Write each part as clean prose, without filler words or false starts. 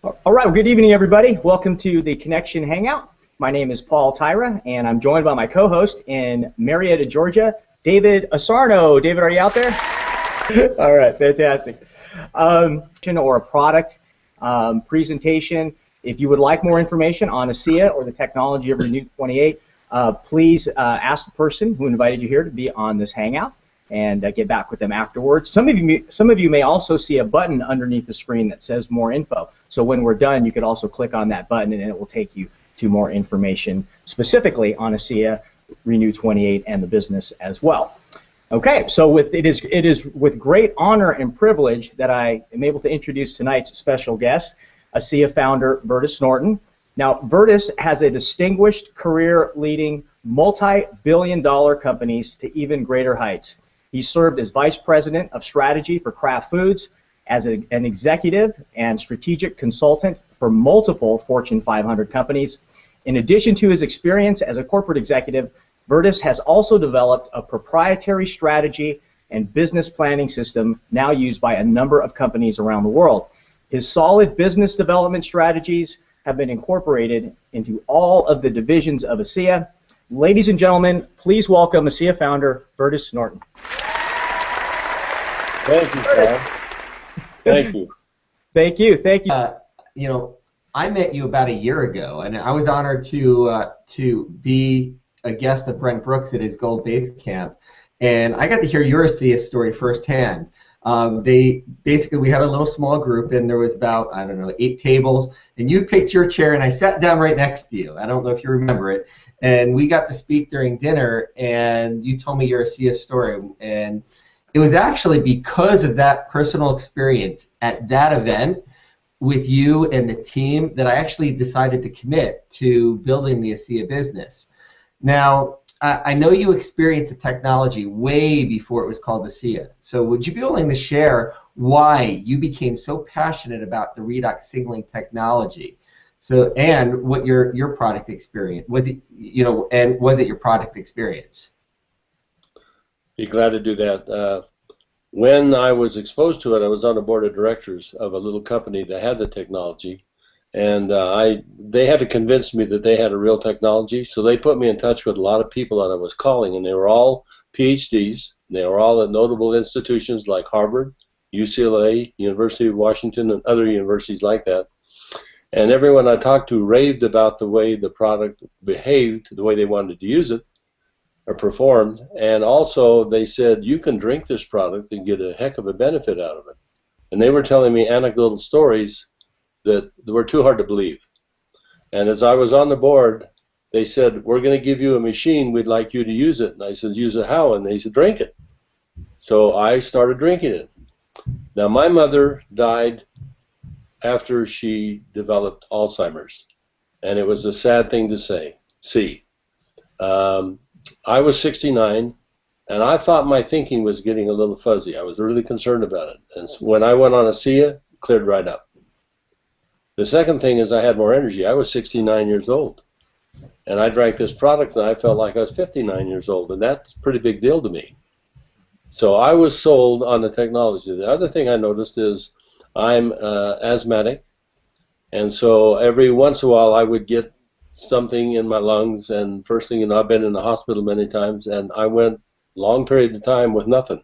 All right, well, good evening, everybody. Welcome to the Connection Hangout. My name is Paul Taira, and I'm joined by my co-host in Marietta, Georgia, David Asarno. David, are you out there? All right, fantastic. Or a product presentation. If you would like more information on ASEA or the technology of Renew 28, please ask the person who invited you here to be on this Hangout and get back with them afterwards. Some of you may also see a button underneath the screen that says more info. So when we're done, you could also click on that button and it will take you to more information specifically on ASEA, Renew 28, and the business as well. Okay, so it is with great honor and privilege that I am able to introduce tonight's special guest, ASEA founder Verdis Norton. Now, Verdis has a distinguished career leading multi-billion-dollar companies to even greater heights. He served as Vice President of Strategy for Kraft Foods, as an executive and strategic consultant for multiple Fortune 500 companies. In addition to his experience as a corporate executive, Verdis has also developed a proprietary strategy and business planning system now used by a number of companies around the world. His solid business development strategies have been incorporated into all of the divisions of ASEA. Ladies and gentlemen, please welcome ASEA founder Verdis Norton. Thank you, Paul. Thank you. Thank you. Thank you. You know, I met you about a year ago, and I was honored to be a guest of Brent Brooks at his Gold Base Camp, and I got to hear your ASEA story firsthand. We had a little small group, and there was about, I don't know, 8 tables, and you picked your chair, and I sat down right next to you. I don't know if you remember it, and we got to speak during dinner, and you told me your ASEA story, and it was actually because of that personal experience at that event with you and the team that I actually decided to commit to building the ASEA business. Now, I know you experienced the technology way before it was called ASEA. So would you be willing to share why you became so passionate about the Redox signaling technology? So, and what your product experience was it, and was it your product experience? Be glad to do that. When I was exposed to it, I was on the board of directors of a little company that had the technology, and they had to convince me that they had a real technology, so they put me in touch with a lot of people that I was calling, and they were all PhDs. They were all at notable institutions like Harvard, UCLA, University of Washington, and other universities like that. And everyone I talked to raved about the way the product behaved, the way they wanted to use it or performed, and also they said you can drink this product and get a heck of a benefit out of it. And they were telling me anecdotal stories that were too hard to believe. And as I was on the board, they said, we're going to give you a machine, we'd like you to use it. And I said, use it how? And they said, drink it. So I started drinking it. Now, my mother died after she developed Alzheimer's, and it was a sad thing to see. I was 69, and I thought my thinking was getting a little fuzzy. I was really concerned about it. And when I went on ASEA, it cleared right up. The second thing is I had more energy. I was 69 years old, and I drank this product, and I felt like I was 59 years old, and that's a pretty big deal to me. So I was sold on the technology. The other thing I noticed is I'm asthmatic, and so every once in a while I would get something in my lungs, and first thing you know, I've been in the hospital many times, and I went long period of time with nothing,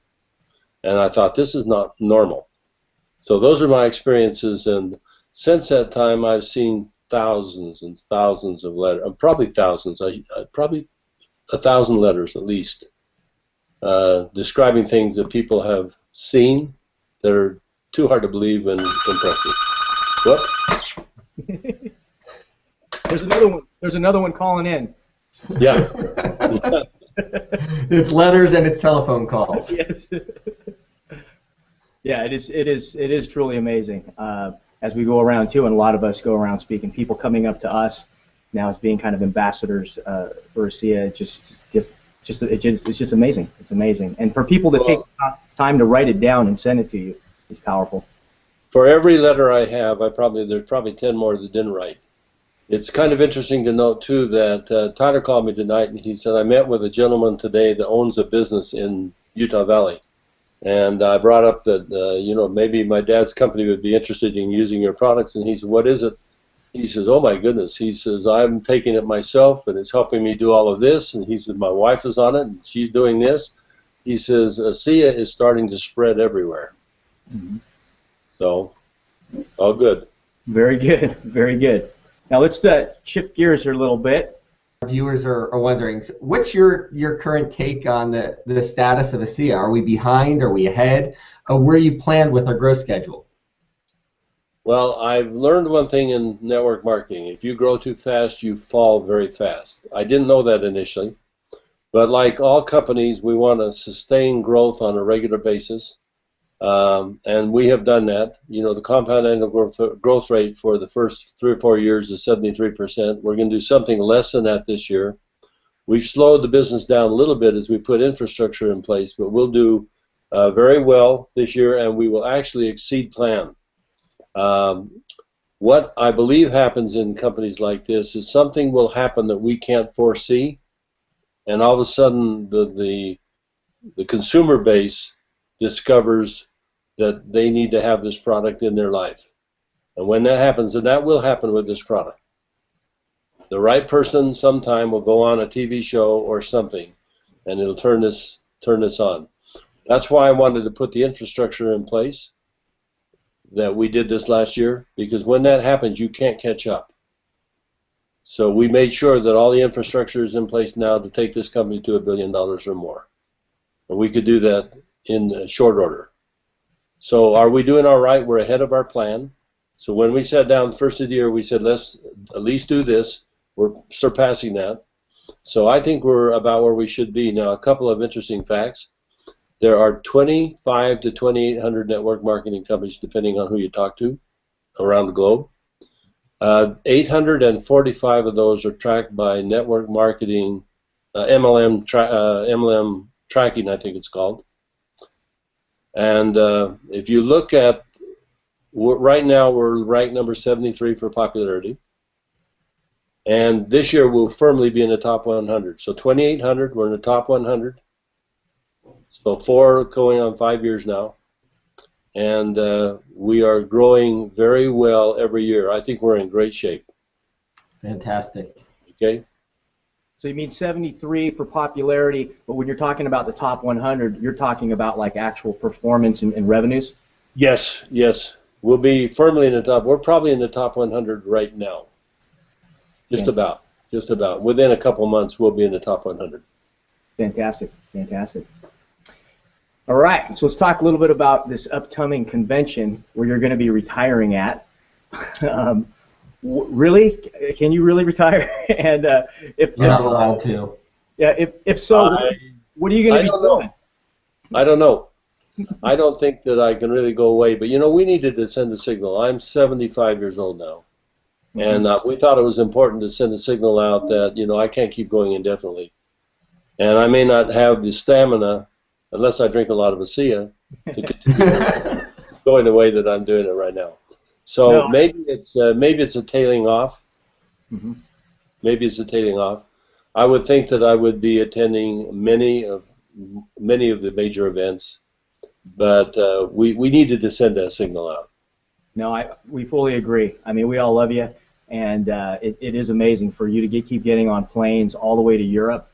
and I thought this is not normal. So those are my experiences, and since that time I've seen thousands and thousands of letters, probably thousands, probably 1,000 letters at least, describing things that people have seen that are too hard to believe and impressive. What? There's another one. There's another one calling in. Yeah. It's letters and it's telephone calls. Yes. Yeah, it is truly amazing. As we go around too, and a lot of us go around speaking, people coming up to us now as being kind of ambassadors for ASEA. It's just amazing. It's amazing, and for people to take time to write it down and send it to you is powerful. For every letter I have, there's probably 10 more that didn't write. It's kind of interesting to note, too, that Taira called me tonight, and he said, I met with a gentleman today that owns a business in Utah Valley. And I brought up that, maybe my dad's company would be interested in using your products. And he said, what is it? He says, oh my goodness. He says, I'm taking it myself and it's helping me do all of this. And he said, my wife is on it and she's doing this. He says, ASEA is starting to spread everywhere. Mm-hmm. So, all good. Very good, very good. Now let's shift gears here a little bit. Our viewers are wondering, what's your current take on the status of ASEA? Are we behind? Are we ahead? Where are you planned with our growth schedule? Well, I've learned one thing in network marketing. If you grow too fast, you fall very fast. I didn't know that initially. But like all companies, we want to sustain growth on a regular basis. And we have done that. The compound annual growth rate for the first 3 or 4 years is 73%. We're going to do something less than that this year. We've slowed the business down a little bit as we put infrastructure in place, but we'll do very well this year, and we will actually exceed plan. What I believe happens in companies like this is something will happen that we can't foresee, and all of a sudden the consumer base discovers that they need to have this product in their life. And when that happens, and that will happen with this product, the right person sometime will go on a TV show or something, and it'll turn this on. That's why I wanted to put the infrastructure in place that we did this last year, because when that happens, you can't catch up. So we made sure that all the infrastructure is in place now to take this company to $1 billion or more. And we could do that in short order. So are we doing all right? We're ahead of our plan. So when we sat down the first of the year, we said, let's at least do this. We're surpassing that. So I think we're about where we should be. Now, a couple of interesting facts. There are 2,500 to 2,800 network marketing companies, depending on who you talk to, around the globe. 845 of those are tracked by network marketing, MLM tracking, I think it's called. And if you look at, right now we're ranked number 73 for popularity. And this year we'll firmly be in the top 100. So 2,800, we're in the top 100. So 4 going on 5 years now. And we are growing very well every year. I think we're in great shape. Fantastic. Okay. So you mean 73 for popularity, but when you're talking about the top 100, you're talking about like actual performance and revenues? Yes, yes. We'll be firmly in the top. We're probably in the top 100 right now. Just about. Just about. Within a couple months, we'll be in the top 100. Fantastic. Fantastic. All right, so let's talk a little bit about this upcoming convention where you're going to be retiring at. Really? Can you really retire? And if you're not allowed to. Yeah. If so, what are you going to be doing? I don't know. I don't think that I can really go away. But we needed to send a signal. I'm 75 years old now, and we thought it was important to send a signal out that I can't keep going indefinitely, and I may not have the stamina unless I drink a lot of ASEA to continue going the way that I'm doing it right now. So maybe it's a tailing off. Mm-hmm. Maybe it's a tailing off. I would think that I would be attending many of the major events, but we needed to send that signal out. No, we fully agree. I mean, we all love you, and it is amazing for you to keep getting on planes all the way to Europe,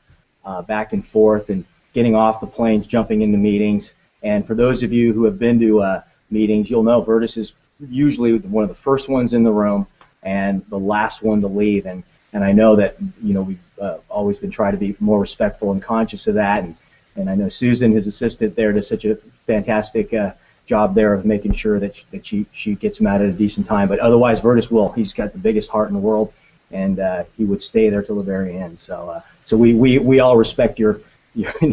back and forth, and getting off the planes, jumping into meetings. And for those of you who have been to meetings, you'll know Verdis is usually one of the first ones in the room and the last one to leave. And I know that we've always been trying to be more respectful and conscious of that. And I know Susan, his assistant there, does such a fantastic job there of making sure that she gets him out at a decent time. But otherwise, Verdis will. He's got the biggest heart in the world, and he would stay there till the very end. So we all respect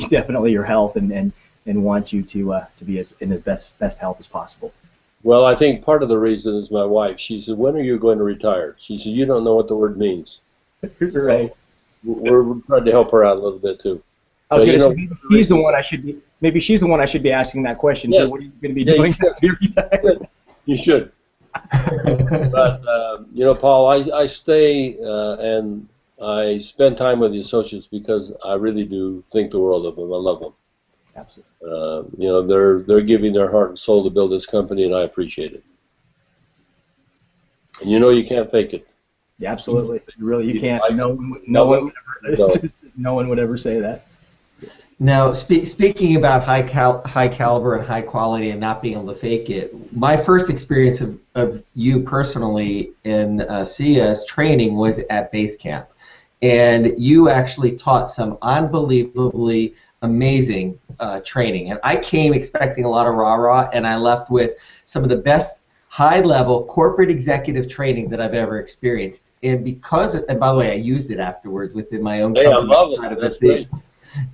definitely your health and want you to be in the best health as possible. Well, I think part of the reason is my wife. She said, "When are you going to retire?" She said, "You don't know what the word means." Right. We're trying to help her out a little bit too. I was going to say maybe she's the one I should be asking that question. Yes. Too. What are you going to be doing after you retire? You should. But Paul, I stay and I spend time with the associates because I really do think the world of them. I love them. Absolutely. You know, they're giving their heart and soul to build this company, and I appreciate it. And you know, you can't fake it. Yeah, absolutely. You can't. Like No one would ever, no one would ever say that. Now, speaking about high caliber and high quality and not being able to fake it, my first experience of you personally in ASEA's training was at base camp. And you actually taught some unbelievably amazing training. And I came expecting a lot of rah-rah, and I left with some of the best high-level corporate executive training that I've ever experienced. And because, and by the way, I used it afterwards within my own company. I love it. That's great.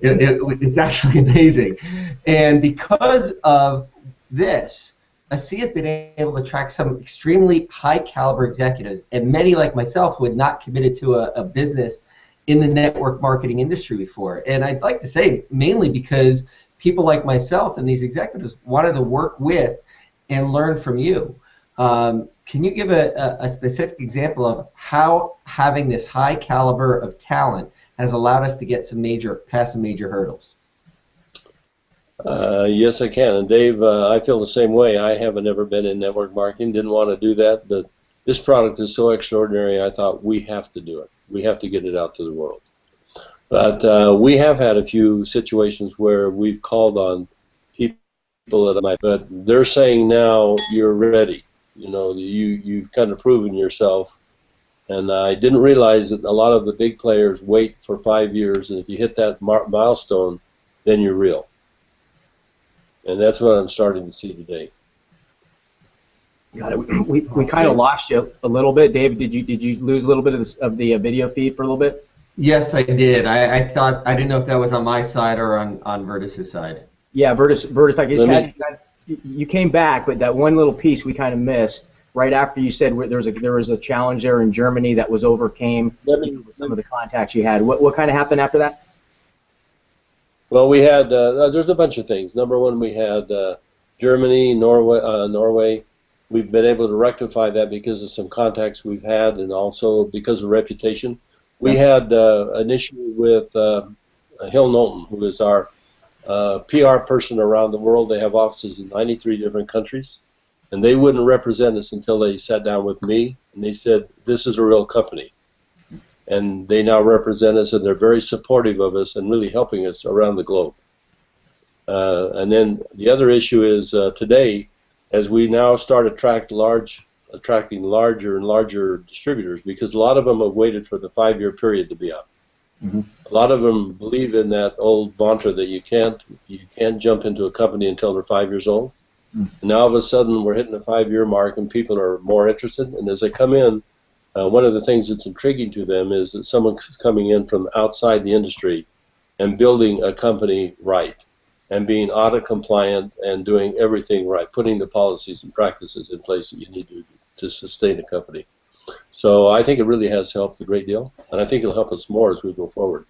It's actually amazing. And because of this, ASEA has been able to attract some extremely high caliber executives, and many like myself who had not committed to a business in the network marketing industry before. And I'd like to say mainly because people like myself and these executives wanted to work with and learn from you. Can you give a specific example of how having this high caliber of talent has allowed us to get past some major hurdles? Yes, I can. And Dave, I feel the same way. I haven't ever been in network marketing, didn't want to do that, but this product is so extraordinary, I thought we have to do it. We have to get it out to the world. But we have had a few situations where we've called on people that might, but they're saying now you're ready. You know, you've kind of proven yourself. And I didn't realize that a lot of the big players wait for 5 years, and if you hit that milestone, then you're real. And that's what I'm starting to see today. Got it. We kind of lost you a little bit, Dave. Did you lose a little bit of the video feed for a little bit? Yes, I did. I didn't know if that was on my side or on Verdis' side. Yeah, Verdis, you came back, but that one little piece we kind of missed right after you said there was a challenge there in Germany that was overcame with some of the contacts you had. What kind of happened after that? Well, we had there's a bunch of things. Number one, we had Germany, Norway. We've been able to rectify that because of some contacts we've had, and also because of reputation. We had an issue with Hill Knowlton, who is our PR person around the world. They have offices in 93 different countries, and they wouldn't represent us until they sat down with me, and they said, this is a real company. And they now represent us, and they're very supportive of us and really helping us around the globe. And then the other issue is today, as we now start attracting larger and larger distributors, because a lot of them have waited for the 5-year period to be up. Mm-hmm. A lot of them believe in that old mantra that you can't jump into a company until they're 5 years old. Mm-hmm. And now all of a sudden we're hitting the 5-year mark, and people are more interested. And as they come in, one of the things that's intriguing to them is that someone's coming in from outside the industry and building a company right, and being audit compliant and doing everything right, putting the policies and practices in place that you need to sustain a company. So I think it really has helped a great deal, and I think it'll help us more as we go forward.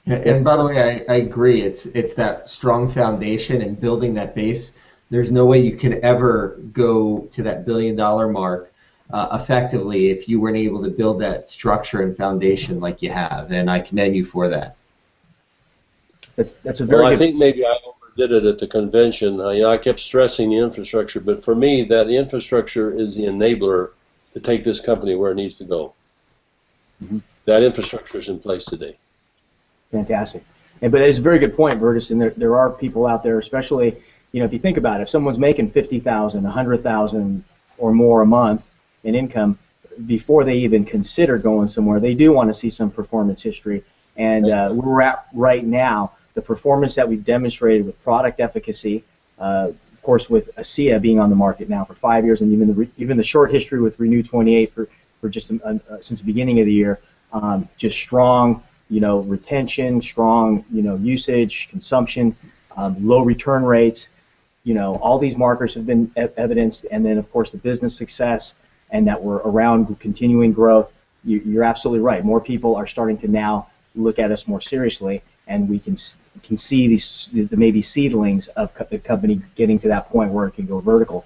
And by the way, I agree. It's that strong foundation and building that base. There's no way you can ever go to that $1 billion mark effectively if you weren't able to build that structure and foundation like you have, and I commend you for that. That's a very. Well, I think maybe I overdid it at the convention. You know, I kept stressing the infrastructure, but for me, that infrastructure is the enabler to take this company where it needs to go. Mm-hmm. That infrastructure is in place today. Fantastic. But it's a very good point, Verdis, and there are people out there, especially, you know, if you think about it, if someone's making $50,000, $100,000 or more a month in income, before they even consider going somewhere, they do want to see some performance history. And where we're at right now, the performance that we've demonstrated with product efficacy, of course with ASEA being on the market now for 5 years, and even the short history with Renew 28 for just since the beginning of the year, just strong, you know, retention, strong, you know, usage, consumption, low return rates, you know, all these markers have been evidenced, and then of course the business success, and that we're around continuing growth. You're absolutely right. More people are starting to now look at us more seriously, and we can see the maybe seedlings of the company getting to that point where it can go vertical.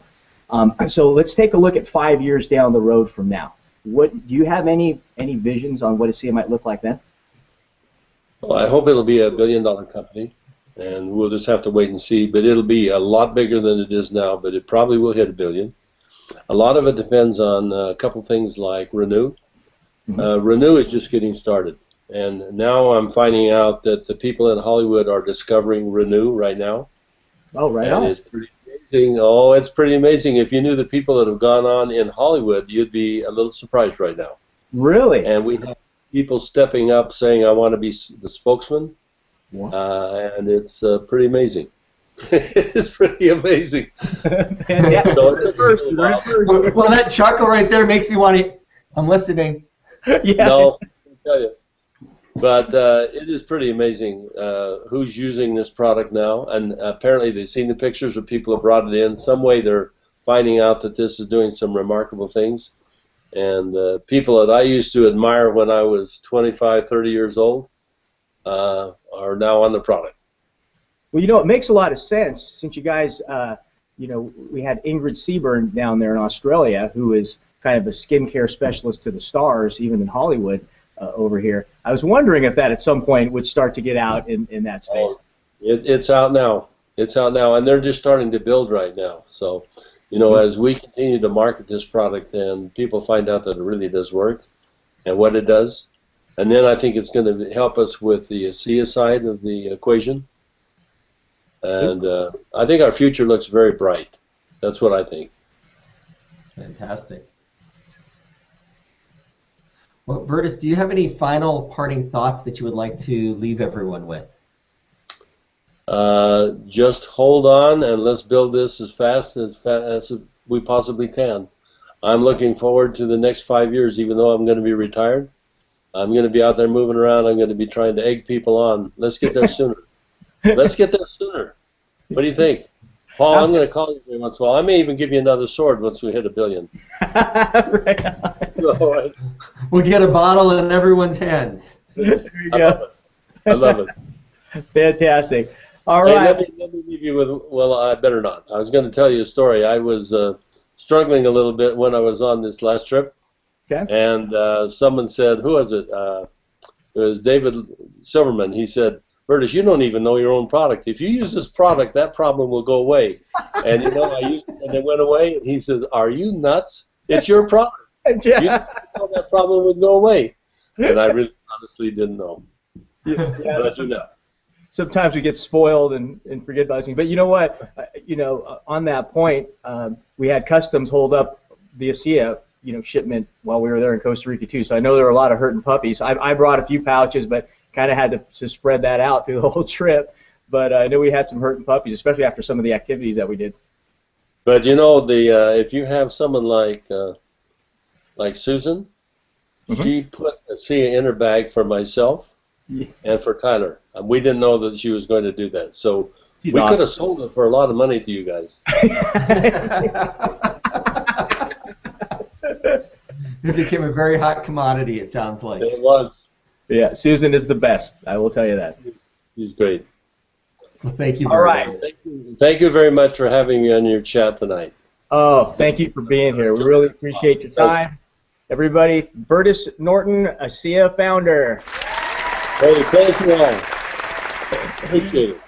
So let's take a look at 5 years down the road from now. Do you have any visions on what ASEA might look like then? Well, I hope it'll be a $1 billion company. and we'll just have to wait and see. But it'll be a lot bigger than it is now, but it probably will hit $1 billion. A lot of it depends on a couple things like Renew. Renew is just getting started, and now I'm finding out that the people in Hollywood are discovering Renew right now. Oh, right and on. It's pretty amazing. Oh, it's pretty amazing. If you knew the people that have gone on in Hollywood, you'd be a little surprised right now. Really? And we have people stepping up saying, I want to be the spokesman. Wow. And it's pretty amazing. It's pretty amazing. Fantastic. So it's first. Well, that chuckle right there makes me want to. I'm listening. Yeah. No, I'll tell you. But it is pretty amazing who's using this product now. And apparently they've seen the pictures of people who brought it in. Some way they're finding out that this is doing some remarkable things. And people that I used to admire when I was 25, 30 years old are now on the product. Well, you know, it makes a lot of sense since you guys, you know, we had Ingrid Seaburn down there in Australia, who is kind of a skincare specialist to the stars, even in Hollywood over here. I was wondering if that at some point would start to get out in that space. Oh, it's out now. It's out now, and they're just starting to build right now. So, you know, as we continue to market this product and people find out that it really does work and what it does, and then I think it's going to help us with the ASEA side of the equation. And I think our future looks very bright. That's what I think. Fantastic. Well, Verdis, do you have any final parting thoughts that you would like to leave everyone with? Just hold on and let's build this as fast as we possibly can. I'm looking forward to the next 5 years, even though I'm going to be retired. I'm going to be out there moving around. I'm going to be trying to egg people on. Let's get there sooner. Let's get there sooner. What do you think? Paul, I'm going to call you every once in a while. I may even give you another sword once we hit $1 billion. Right on. We'll get a bottle in everyone's hand. There you go. I love it. Fantastic. All Hey, right. let me leave you with, well, I better not. I was going to tell you a story. I was struggling a little bit when I was on this last trip. Okay. And someone said, who was it? It was David Silverman. He said, Verdis, you don't even know your own product. If you use this product, that problem will go away. And you know, I used it and it went away. And he says, are you nuts? It's your product. Yeah. You didn't know that problem would go away. And I really honestly didn't know. Yeah, But I do now. sometimes we get spoiled and forget about things. But you know what? On that point, we had customs hold up the ASEA, shipment while we were there in Costa Rica too. So I know there were a lot of hurting puppies. I brought a few pouches, but kind of had to spread that out through the whole trip. But I know we had some hurting puppies, especially after some of the activities that we did. But if you have someone like Susan, she put ASEA in her bag for myself and for Tyler. We didn't know that she was going to do that. So we could have sold it for a lot of money to you guys. It became a very hot commodity, it sounds like. It was. Yeah, Susan is the best. I will tell you that. She's great. Well, thank you All very right. much. Thank you very much for having me on your chat tonight. Oh, thank you for being here. We really appreciate your time. Everybody, Verdis Norton, ASEA founder. Hey, thank you all. Appreciate it.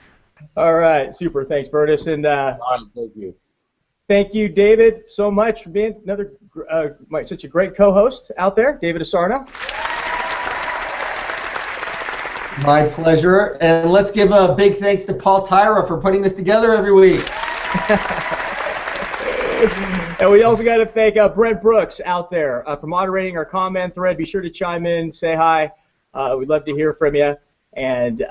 All right, super. Thanks, Verdis. And All right, thank you. thank you, David, so much for being such a great co-host out there, David Asarno. My pleasure. And let's give a big thanks to Paul Taira for putting this together every week. And we also got to thank Brent Brooks out there for moderating our comment thread. Be sure to chime in, say hi. We'd love to hear from you. And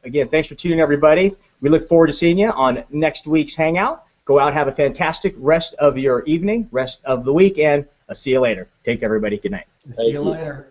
again, thanks for tuning in, everybody. We look forward to seeing you on next week's Hangout. Go out, have a fantastic rest of your evening, rest of the week, and I'll see you later. Take care, everybody. Good night. See you later.